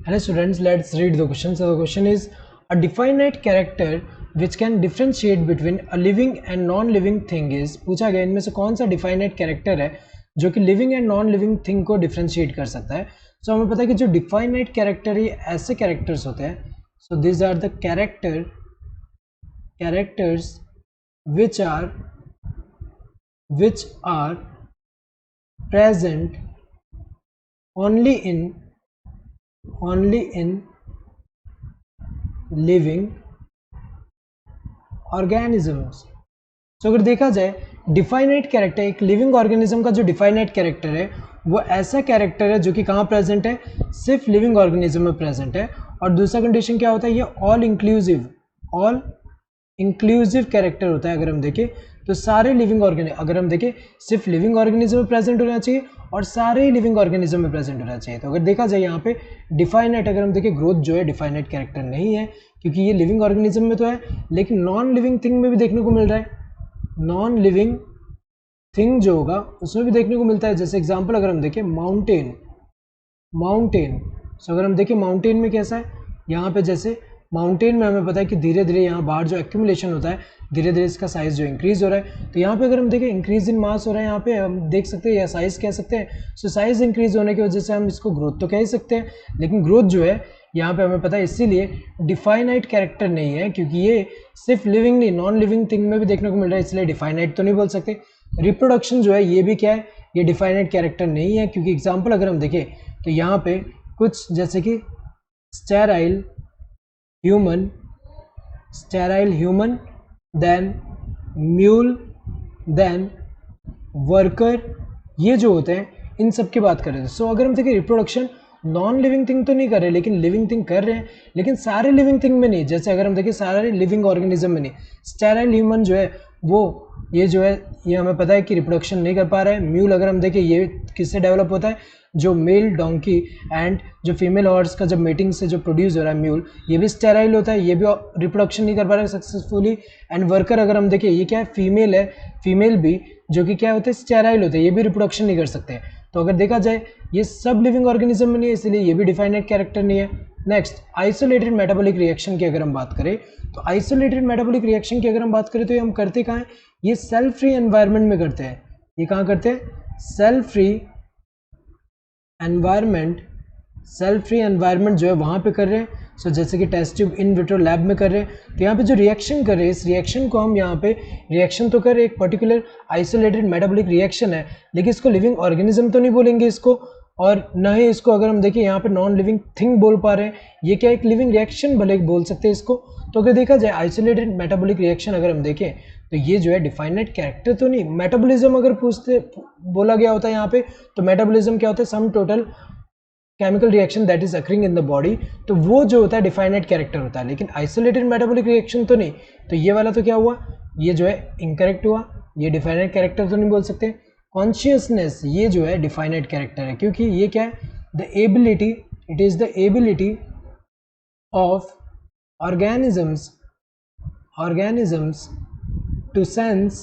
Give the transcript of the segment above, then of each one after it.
Hello students, let's read the question. So the question is, a definite character which can differentiate between a living and non-living thing is, पूछा गया इनमें से कौन सा definite character है जो कि living and non-living thing को differentiate कर सकता है. So हमें पता है कि जो definite character ये ऐसे characters होते हैं. So these are the characters which are present only in living organisms. So अगर देखा जाए डिफाइनाइट कैरेक्टर, एक लिविंग ऑर्गेनिज्म का जो डिफाइनाइट कैरेक्टर है वो ऐसा कैरेक्टर है जो कि कहाँ प्रेजेंट है, सिर्फ लिविंग ऑर्गेनिज्म में प्रेजेंट है. और दूसरा कंडीशन क्या होता है, ये ऑल इंक्लूसिव कैरेक्टर होता है. अगर हम देखें तो सारे लिविंग ऑर्गेनिज्म, अगर हम देखें सिर्फ लिविंग ऑर्गेनिज्म में प्रेजेंट होना चाहिए और सारे ही लिविंग ऑर्गेनिज्म में प्रेजेंट होना चाहिए. तो अगर देखा जाए यहाँ पे डिफाइनाइट, अगर हम देखें ग्रोथ जो है डिफाइनाइट कैरेक्टर नहीं है क्योंकि ये लिविंग ऑर्गेनिज्म में तो है, लेकिन नॉन लिविंग थिंग में भी देखने को मिल रहा है. नॉन लिविंग थिंग जो होगा उसमें भी देखने को मिलता है. जैसे एग्जाम्पल अगर हम देखें माउंटेन. सो अगर हम देखें माउंटेन में कैसा है, यहाँ पे जैसे माउंटेन में हमें पता है कि धीरे धीरे यहाँ बाहर जो एक्यूमुलेशन होता है धीरे धीरे इसका साइज जो इंक्रीज हो रहा है. तो यहाँ पे अगर हम देखें इंक्रीज इन मास हो रहा है, यहाँ पे हम देख सकते हैं या साइज कह सकते हैं. सो साइज इंक्रीज होने की वजह से हम इसको ग्रोथ तो कह ही सकते हैं, लेकिन ग्रोथ जो है यहाँ पे हमें पता है इसीलिए डिफाइनाइट कैरेक्टर नहीं है क्योंकि ये सिर्फ लिविंग नहीं नॉन लिविंग थिंग में भी देखने को मिल रहा है, इसलिए डिफाइनाइट तो नहीं बोल सकते. रिप्रोडक्शन जो है ये भी क्या है, ये डिफाइनाइट कैरेक्टर नहीं है क्योंकि एग्जाम्पल अगर हम देखें तो यहाँ पे कुछ जैसे कि sterile human then mule then worker, ये जो होते हैं इन सब की बात कर रहे थे. सो अगर हम देखें रिप्रोडक्शन नॉन लिविंग थिंग तो नहीं कर रहे लेकिन लिविंग थिंग कर रहे हैं, लेकिन सारे लिविंग थिंग में नहीं. जैसे अगर हम देखें सारे लिविंग ऑर्गेनिज्म में नहीं. स्टेराइल ह्यूमन जो है वो ये जो है ये हमें पता है कि रिप्रोडक्शन नहीं कर पा रहा है. म्यूल अगर हम देखें ये किससे डेवलप होता है, जो मेल डोंकी एंड जो फीमेल हॉर्स का जब मीटिंग से जो प्रोड्यूस हो रहा है म्यूल, ये भी स्टेराइल होता है, ये भी रिप्रोडक्शन नहीं कर पा रहा है सक्सेसफुली. एंड वर्कर अगर हम देखें ये क्या है, फीमेल है, फीमेल भी जो कि क्या होते हैं स्टेराइल होते हैं, ये भी रिप्रोडक्शन नहीं कर सकते. तो अगर देखा जाए ये सब लिविंग ऑर्गेनिज्म में नहीं है, इसलिए ये भी डिफाइनाइट कैरेक्टर नहीं है. नेक्स्ट आइसोलेटेड मेटाबॉलिक रिएक्शन की अगर हम बात करें तो आइसोलेटेड मेटाबॉलिक रिएक्शन की अगर हम बात करें तो ये हम करते कहाँ हैं, ये सेल फ्री एनवायरनमेंट में करते हैं. ये कहाँ करते हैं, सेल फ्री एनवायरनमेंट जो है वहाँ पे कर रहे हैं. सो जैसे कि test tube in vitro lab में कर रहे हैं. तो यहाँ पे जो रिएक्शन कर रहे हैं इस रिएक्शन को हम यहाँ पे रिएक्शन तो कर रहे हैं, एक पर्टिकुलर आइसोलेटेड मेटाबॉलिक रिएक्शन है, लेकिन इसको लिविंग ऑर्गेनिज्म तो नहीं बोलेंगे इसको, और न ही इसको अगर हम देखें यहाँ पे नॉन लिविंग थिंग बोल पा रहे हैं. ये क्या एक लिविंग रिएक्शन भले बोल सकते हैं इसको. तो अगर देखा जाए आइसोलेटेड मेटाबॉलिक रिएक्शन अगर हम देखें तो ये जो है डिफाइनाइट कैरेक्टर तो नहीं. मेटाबॉलिज्म अगर बोला गया होता है यहाँ पे तो मेटाबॉलिज्म क्या होता है, sum total chemical reaction that is occurring in the body, तो वो जो होता है डिफाइनाइट कैरेक्टर होता है. लेकिन आइसोलेटेड मेटाबॉलिक रिएक्शन तो नहीं, तो ये वाला तो क्या हुआ, ये जो है इनकरेक्ट हुआ, ये डिफाइनाइट कैरेक्टर तो नहीं बोल सकते. कॉन्शियसनेस ये जो है डिफाइनाइट कैरेक्टर है क्योंकि ये क्या है, the ability, it is the ability of organisms to sense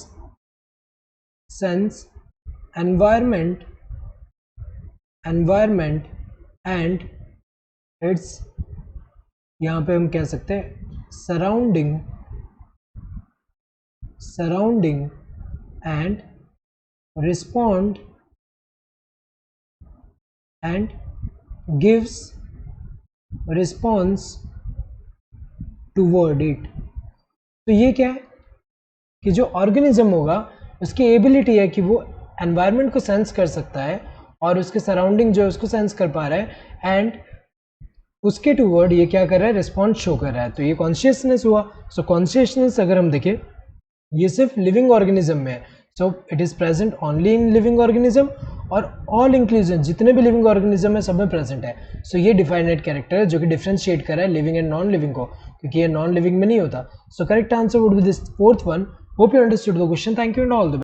environment and its, यहाँ पे हम कह सकते हैं surrounding and respond and gives response toward it. तो ये क्या है कि जो ऑर्गेनिज्म होगा उसकी एबिलिटी है कि वो एनवायरनमेंट को सेंस कर सकता है और उसके सराउंडिंग जो है उसको सेंस कर पा रहा है, एंड उसके टूवर्ड ये क्या कर रहा है, रिस्पॉन्स शो कर रहा है. तो ये कॉन्शियसनेस हुआ. सो कॉन्शियसनेस अगर हम देखें ये सिर्फ लिविंग ऑर्गेनिज्म में है. So it is present only in living organism और ऑल इंक्लूजन जितने भी लिविंग ऑर्गेनिज्म है सब में प्रेजेंट है. सो ये डिफाइनाइट कैरेक्टर है जो कि डिफरेंशिएट कर रहा है लिविंग एंड नॉन लिविंग को, क्योंकि ये नॉन लिविंग में नहीं होता. So correct answer would be this fourth one. Hope you understood the question. Thank you and all the